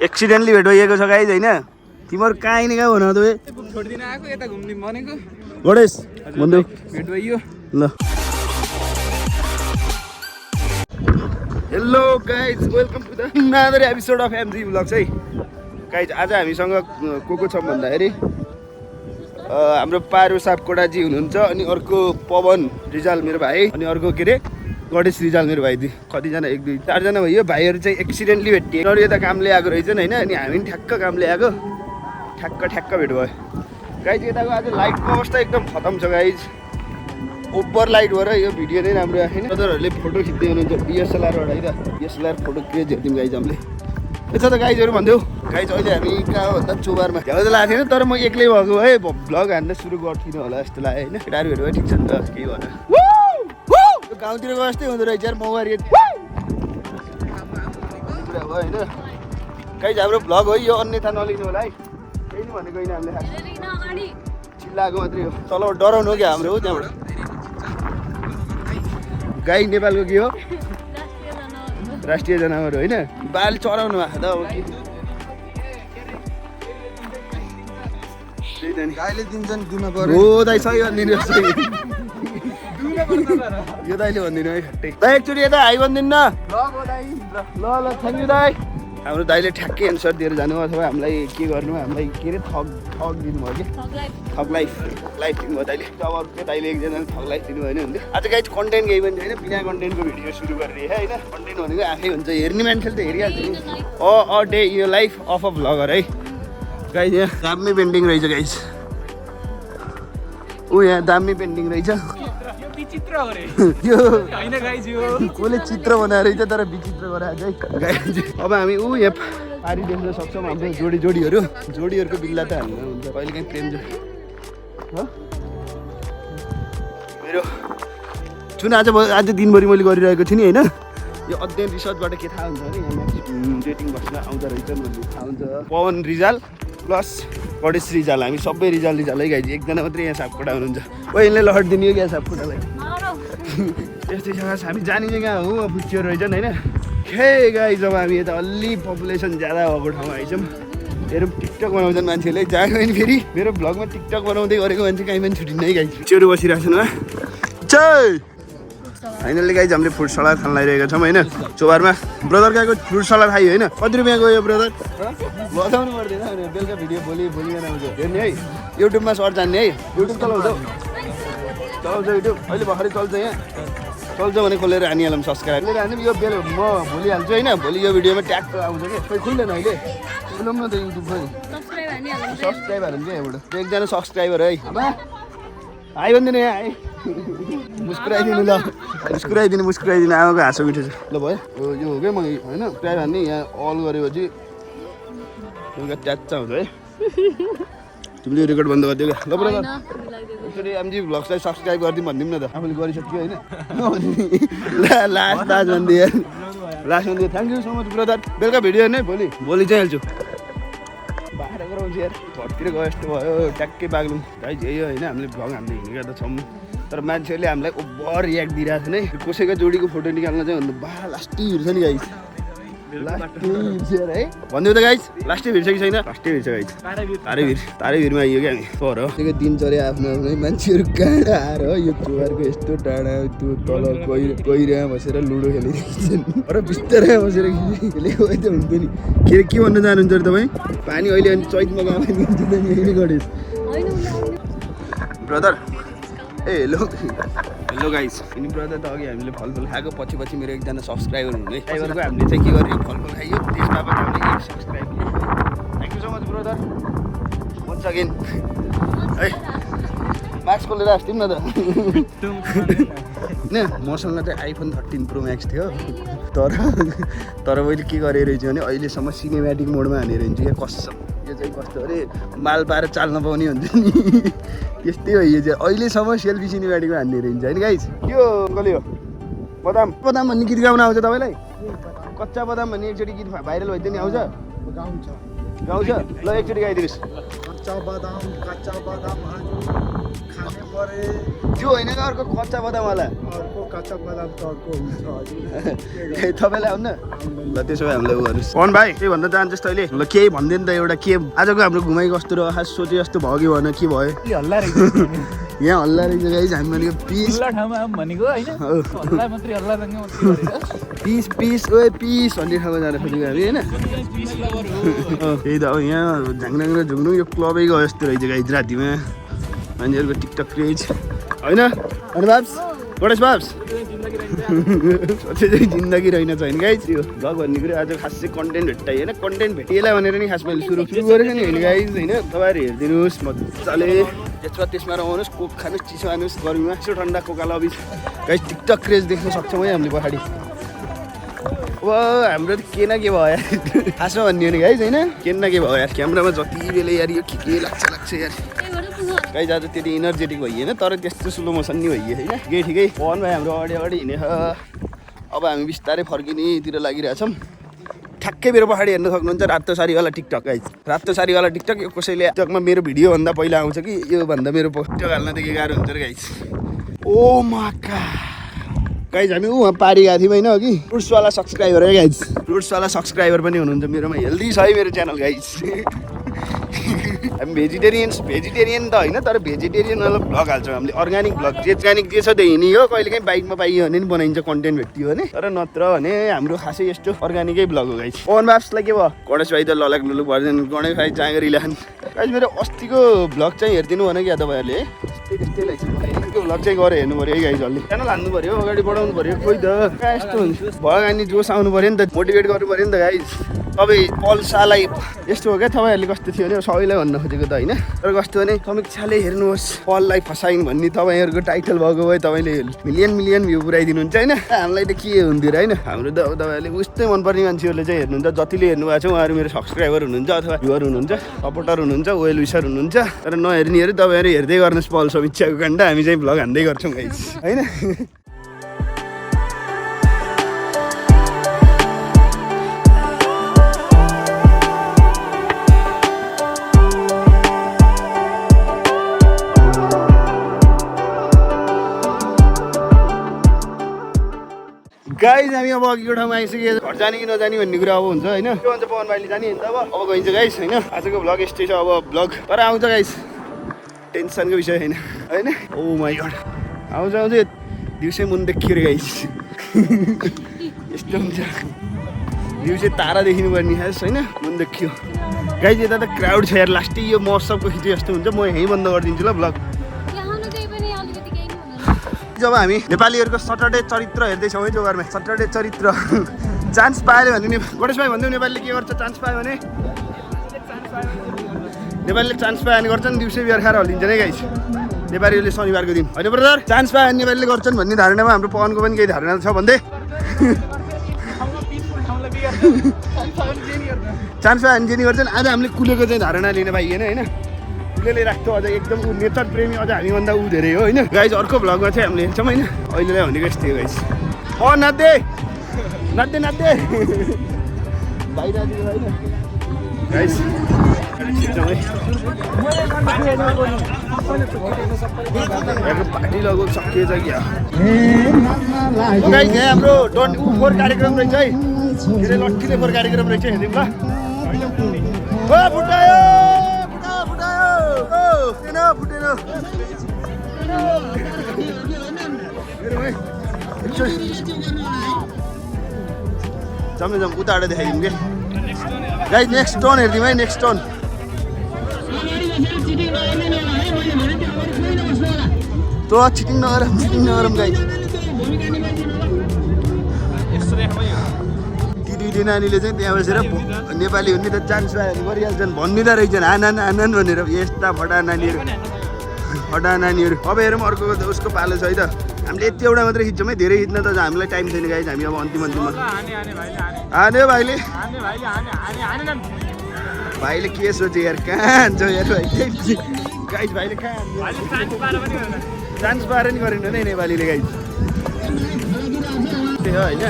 accidentally भेट भइएको छ guys हैन तिम्रो कहाँ नि कहाँ हुन त छोड्दिन आएको यता घुम्ने भनेको गणेश बन्धु भेट भयो ल hello guys welcome to the another episode of MG vlogs hi guys आज हामीसँग को छ भन्दाखेरि हाम्रो पारु सापकोटाजी हुनुहुन्छ अनि अर्को पवन रिजाल मेरो भाइ अनि अर्को के अरे गणेश रिजाल मेरो भाइ कतिजना 1 2 4 जना भयो भाइहरू चाहिँ एक्सिडेन्टली भेटिए उनीहरू यता कामले आएको रहेछन् होइन अनि हामी पनि ठ्याक्क कामले आएको ठ्याक्क भेट भयो गाइज यताको आज लाइटको अवस्था एकदम खतम छ गाइज ओभर लाइट भएर यो भिडियो नै राम्रो आएन ब्रदरहरूले फोटो खिच्दै हुनुहुन्छ डिएसएलआरबाट है त डिएसएलआर फोटो क्रेज हेर्दिउँ गाइज हामीले यता त गाइजहरू भन्थ्यौ गाइज अहिले हामी कहाँ भन्दा चोबारमा झ्याउ त लागेको थिएन तर म एक्लै भएको भए भ्लग हान्न सुरु गर्थिनँ होला जस्तो लाग्यो होइन केटाहरू भेट भयो ठिक छ नि त केही भएन गाउँतिर गए जस्तै हुँदो रहेछ यार मौवारी कुरा भयो होइन गाइज हाम्रो भ्लग हो यो अन्यथा नलिनु होला है केही नि भनेको होइन हामीले चिल्लाएको मात्रै हो तल डराउनु हो क्या हाम्रो हो त्यहाँबाट गाई नेपालको के हो राष्ट्रिय जनावर होइन बाल चराउनु भएको त अब के त्यही त नि गाईले दिन्छन् दुन पर्यो हो दाइ सही भनिदिनु यो दाइले भनिदिनु है खट्टै दाइ एकचोटि यता हाई भनिदिनु न ल थ्याङ्क यू दाइ हाम्रो दाइले ठ्याक्कै एन्सर दिएर जानु अथवा हामीलाई के गर्नु हामीलाई के अरे ठग दिनुभयो कि ठग लाइफ दिनुभयो दाइले अब अर्को दाइले एकजनाले ठग लाइफ दिनुभयो भने आज गाइज कन्टेन्ट केही पनि छैन बिना कन्टेन्टको भिडियो सुरु गरेर होइन कन्टेन्ट भनेको आफै हुन्छ हेर्ने मान्छेले त हेरिहाल्छ नि अ डे इन यो लाइफ अफ अ भ्लगर है गाइज यहाँ दामी पेन्टिङ रहेछ गाइज ऊ यहाँ दामी पेन्टिङ रहेछ कसले चित्र बनाएर रहेछ तर विचित्र गराएको है गाइज अब हामी ऊ यहाँ पारी देख्न सक्छौँ हाम्रो जोडीहरूको बिल्ला त हामीलाई हुन्छ कहिले काहीँ प्रेम मेरो जुन आज दिनभरि मैले गरिरहेको थिएँ नि होइन यो अध्ययन रिसर्चबाट के थाहा हुन्छ भने यहाँ डेटिङ बस्न आउँदो रहेछ भन्ने थाहा हुन्छ पवन रिजाल प्लस गणेश रिजाल हामी सबै रिजाल है गाइज एकजना मात्रै यहाँ सापकोटा हुनुहुन्छ ओ यिनले लहट दिने हो क्या सापकोटालाई त्यस्तै जग्गा हामी जाने चाहिँ कहाँ हो बुच्चियो रहेछन् होइन हे गाइज अब हामी यता अलि पपुलेसन ज्यादा भएको ठाउँमा आइछौँ हेरौँ टिकटक बनाउँछन् मान्छेहरूले जहाँ गयो नि फेरि मेरो भ्लगमा टिकटक बनाउँदै गरेको मान्छे कहीँ पनि छुट्टिन्न है गाइज बुच्चिहरू बसिरहेको छन् फाइनल्ली गाइज हामीले फ्रुट सलाद खान लागिरहेका छौँ होइन चोबारमा ब्रदर गएको फ्रुट सलाद खायो होइन कति रुपियाँ गयो ब्रदर बताउनु पर्दैन बेलुका भिडियो भोलि आउँछ हेर्ने है युट्युबमा सर्च जान्ने है युट्युब चलाउँछ युट्युब अहिले भर्खरै चल्छ यहाँ चल्छ भने खोलेर हानिहालौँ सब्सक्राइब हाल्ने यो बेल म भोलि हाल्छु होइन भोलि यो भिडियोमा ट्याग आउँछ कि खोइ खुल्दैन अहिले खुलौँ न त युट्युब पनि सब्सक्राइब हाल्नु क्या यहाँबाट एकजना सब्सक्राइबर है हाई भनिदिनु यहाँ है मुस्कुराइदिनु ल मुस्कुराइदिनु आमाको हाँसो मिठो छ ल भयो यो हो क्या म होइन सब्सक्राइब हान्ने यहाँ अल गरेपछि बेलुका ट्याच आउँछ है तिमीले रेकर्ड बन्द गरिदियो क्या ल ब्रदर एकचोटि एमजी भ्लग्सलाई सब्सक्राइब गरिदिउँ भनिदिउँ न त आफूले गरिसक्यो होइन लास्ट भनिदियो thank you so much brother बेलुका भिडियो हेर्ने भोलि चाहिँ हाल्छु बाह्र गराउँछु यार घरतिर गयो जस्तो भयो ट्याक्कै बाग्लुङ गाइज यही होइन हामीले भ्लग हामीले हिँडेका त छौँ तर मान्छेहरूले हामीलाई ओभर रियाक्ट दिइरहेको छ नि कसैको जोडीको फोटो निकाल्न चाहिँ भन्दा लास्टै हिँड्छ नि गाइज लास्टै हिँड्छ है भनिदियो त गाइज लास्टै हिँड्छ कि छैन लास्टै हिँड्छ गाइज तारै भिरमा आइयो क्या हामी पर हो दिनचर्या आफ्नो मान्छेहरू कहाँ आएर यो चोबारको यस्तो टाढा त्यो तल गहिरोमा बसेर लुडो खेलिरहेको र बिस्तारै बसेर खेलेको त हुन्थ्यो नि के भन्न चाहनुहुन्छ तपाईँ पानी अहिले अनि चैतमा गाउँमा Ganesh brother A hello guys अनि ब्रदर त अघि हामीले फलफुल खाएको पछि मेरो एकजना सब्सक्राइबर हुने ड्राइभरको हामीले चाहिँ के गर्यो फलफुल खाइयो त्यसमा पनि हामीले 1 subscribe thank you so much brother once again है मास्क खोलेर आस्थिउँ न त होइन मसँग चाहिँ आइफोन 13 प्रो म्याक्स थियो तर मैले के गरेँ रहेछ भने अहिलेसम्म सिनेमेटिक मोडमा हानेर हिँड्छु क्या कसम यो चाहिँ कस्तो अरे माल पाएर चाल्न पाउने हुन्छ नि त्यस्तै हो यो चाहिँ अहिलेसम्म सेल्फी सिनेमेटिकमा हान्ने हिँड्छ होइन गाइज के हो अङ्कल यो बदाम भन्ने गीत गाउन आउँछ तपाईँलाई कच्चा बदाम भन्ने एकचोटि गीत भाइरल भइदियो नि आउँछ गाउँछ ल एकचोटि गाइदिनुहोस् कच्चा बदाम खाने परे त्यो होइन क्या अर्को कच्चा बदामवाला अर्को कच्चा बदाम त अर्को हुन्छ हजुर तपाईँलाई आउनु ल त्यसो भए हामीलाई उ गर्नुहोस् पवन भाइ के भन्न चाहन्छस् तैँले ल केही भनिदियो नि त एउटा के आजको हाम्रो घुमाइ कस्तो र खास सोचे जस्तो भयो कि भएन के भयो हल्ला रहेछ यहाँ हल्ला रहेछ गाइज हामी भनेको पिस ठाउँमा भनेको होइन हल्ला मात्रै हल्ला रङ्ग मात्रै पिस पिस ओए पिस भन्ने ठाउँमा जान खोजेको हामी होइन त्यही त अब यहाँ झाङनाङ र झुङ्नु यो क्लबै गयो जस्तो रहेछ गाइज रातिमा मान्छेहरूको टिकटक क्रेज होइन अनि बाब्स गणेश बाब्स सोचे चाहिँ जिन्दगी रहेन छैन गाइज यो भ्लग भन्ने कुरो आज खास चाहिँ कन्टेन्ट भेट्टाइ होइन कन्टेन्ट भेटिएला भनेर नि खास मैले सुरु गरेको नि होइन गाइज होइन तपाईँहरू हेरिदिनुहोस् मजाले त्यसमा रमाउनुहोस् कोक खानुहोस् चिसो खानुहोस् गर्मीमा यसो ठन्डा कोका लबी गाइज टिकटक क्रेज देख्न सक्छौँ है हामीले पछाडि वा हाम्रो त के न के भयो यार खासमा भन्ने हो नि गाइज होइन के न के भयो यार क्यामेरामा जति बेला यार यो के लाग्छ यार गाइज आज त्यति इनर्जेटिक भइएन तर त्यस्तो स्लो मोसन नि भइयो होइन ठिकै ठिकै पवन भाइ हाम्रो अगाडि हिँडेछ अब हामी बिस्तारै फर्किनेतिर लागिरहेछौँ ठ्याक्कै मेरो पछाडि हेर्न सक्नुहुन्छ रातो सारीवाला टिकटक गाइज रातो सारीवाला टिकटक यो कसैले टिकटकमा मेरो भिडियो भन्दा पहिला आउँछ कि यो भन्दा मेरो टिकटक हाल्नदेखि गाह्रो हुन्छ र गाइज ओ माका गाइज हामी उहाँ पारी गएको थियौँ होइन अघि फ्रुट्सवाला सब्सक्राइबर है गाइज फ्रुट्सवाला सब्सक्राइबर पनि हुनुहुन्छ मेरोमा हेल्दी छ है मेरो च्यानल गाइज हामी भेजिटेरियन त होइन तर भेजिटेरियनवाला भ्लग हाल्छौँ हामीले अर्ग्यानिक भ्लग जे छ त्यही नि हो कहिले काहीँ बाइकमा पाइयो भने नि बनाइन्छ कन्टेन्ट भेटियो भने तर नत्र भने हाम्रो खासै यस्तो अर्ग्यानिकै भ्लग हो गाइज पवन बाप्सलाई के भयो गणेश भाइ त ललाक लुलु पर्दैन गणेश भाइ जाँगरी ल्यान गाइज मेरो अस्तिको भ्लग चाहिँ हेरिदिनु भने क्या तपाईँहरूले त्यस्तै लाग्छ त्यो भ्लग चाहिँ गएर हेर्नु पऱ्यो है गाइज अलि च्यानल हाल्नु पऱ्यो अगाडि बढाउनु पऱ्यो खोइ त कहाँ यस्तो हुन्छ भयो गानी जोस आउनु पऱ्यो नि त मोटिभेट गर्नु पऱ्यो नि त गाइज तपाईँ पल्सालाई यस्तो हो क्या तपाईँहरूले कस्तो थियो भने सबैलाई भन्न खोजेको त होइन तर कस्तो भने समीक्षाले हेर्नुहोस् पललाई फसाइन् भन्ने तपाईँहरूको टाइटल भएको भए तपाईँले मिलियन भ्यू पुऱ्याइदिनुहुन्छ होइन हामीलाई त के हुन्थ्यो र होइन हाम्रो त अब तपाईँहरूले उस्तै मनपर्ने मान्छेहरूले चाहिँ हेर्नुहुन्छ जतिले हेर्नु भएको छ उहाँहरू मेरो सब्सक्राइबर हुनुहुन्छ अथवा भ्युवर हुनुहुन्छ सपोर्टर हुनुहुन्छ वेल विसर हुनुहुन्छ तर नहेर्नेहरू तपाईँहरू हेर्दै गर्नुहोस् पल समीक्षाको काण्ड हामी चाहिँ भ्लग हान्दै गर्छौँ गाइस होइन गाइज हामी अब अघिको ठाउँमा आइसक्यो घर जाने कि नजाने भन्ने कुरा अब हुन्छ होइन के भन्छ पवन भाइले जाने नि त अब गइन्छ गाइस होइन आजको भ्लग यस्तै छ अब भ्लग तर आउँछ गाइस टेन्सनको विषय होइन होइन ओ माई गड आउँछ दिउँसै मुन देखियो रे गाइस यस्तो हुन्छ दिउँसै तारा देखिनु पर्ने खास होइन मुन देखियो गाइस यता त क्राउड छ यार लास्टै यो महोत्सवको खिच्यो जस्तो हुन्छ म यहीँ बन्द गरिदिन्छु ल भ्लग जब हामी नेपालीहरूको सटरडे चरित्र हेर्दैछौँ है जोगारमा सटरडे चरित्र चान्स पायो भने गणेश भाइ भन्दै नेपालीले के गर्छ चान्स पायो भने नेपालीले चान्स पायो भने गर्छन् दिउँसै बिहार खाएर हल्लिन्छ नै गाइस नेपालीहरूले शनिबारको दिन होइन ब्रदर चान्स पायो भने नेपालीले गर्छन् भन्ने धारणामा हाम्रो पवनको पनि केही धारणा छ भन्दै चान्स पायो भने जे नि गर्छन् आज हामीले कुलेको चाहिँ धारणा लिन पाइएन होइन कुलेले राख्थ्यो अझ एकदम ऊ नेचर प्रेमी अझ हामीभन्दा ऊ धेरै हो होइन गाइस अर्को भ्लगमा चाहिँ हामीले हेर्छौँ होइन अहिलेलाई भनेको यस्तै हो गाइस नाच्दे बाहिर होइन गाइस पार्टी लगभग सकिएछ क्या गाइस यहाँ हाम्रो डन्ट ऊ फोर कार्यक्रम रहेछ है के अरे लट्ठीले फोर कार्यक्रम रहेछ हेर्दिउँ ल फुटायो फुटेन जम उताबाट देखाइदिउँ कि गाइस नेक्स्ट टर्न हेरिदिउँ है नेक्स्ट टर्न त चिटिङ नगरौँ गाइस ती दुईटी नानीले चाहिँ त्यहाँ बसेर नेपाली हुने त चान्स पायो भने गरिहाल्छन् भन्ने त रहेछन् आनन भनेर यस्ता फटा नानीहरू अब हेरौँ अर्को उसको पालो छ है त हामीले यति एउटा मात्रै खिच्छौँ है धेरै खिच्न त हामीलाई टाइम छैन गाइस हामी अब अन्तिममा हान्यो भाइले के सोचे यार कहाँ हान्छ यार भाइ गाइस भाइले कहाँ चान्स पाएर नि गरेन नै नेपालीले गाइस त्यही हो होइन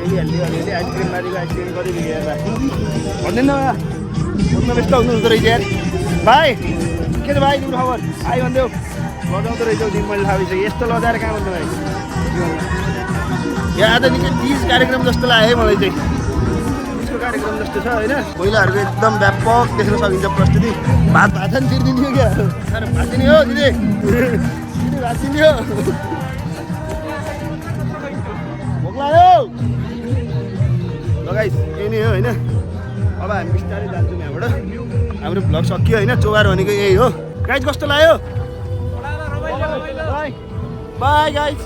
अलिअलि आइसक्रिम बारीको आइसक्रिम कति भन्दैन फोनमा व्यस्त हुनुहुँदो रहेछ यार भाइ के छ भाइ तिम्रो खबर आइ भन्देऊ लजाउँदो रहेछौ तिमी मैले थाहा भइसक्यो यस्तो लजाएर कहाँ भन्नु भाइ यहाँ आज निकै तीज कार्यक्रम जस्तो लाग्यो है मलाई चाहिँ तीजको कार्यक्रम जस्तो छ होइन महिलाहरूको एकदम व्यापक देख्न सकिन्छ प्रस्तुति भात छ नि तिर्दिने क्या भात दिने हो दिदी दिदी भात दिने हो भोक लाग्यो ल गाइस यही नै हो होइन अब हामी बिस्तारै जान्छौँ यहाँबाट हाम्रो भ्लग सकियो होइन चोबार भनेको यही हो गाइस कस्तो लाग्यो बाई गाइस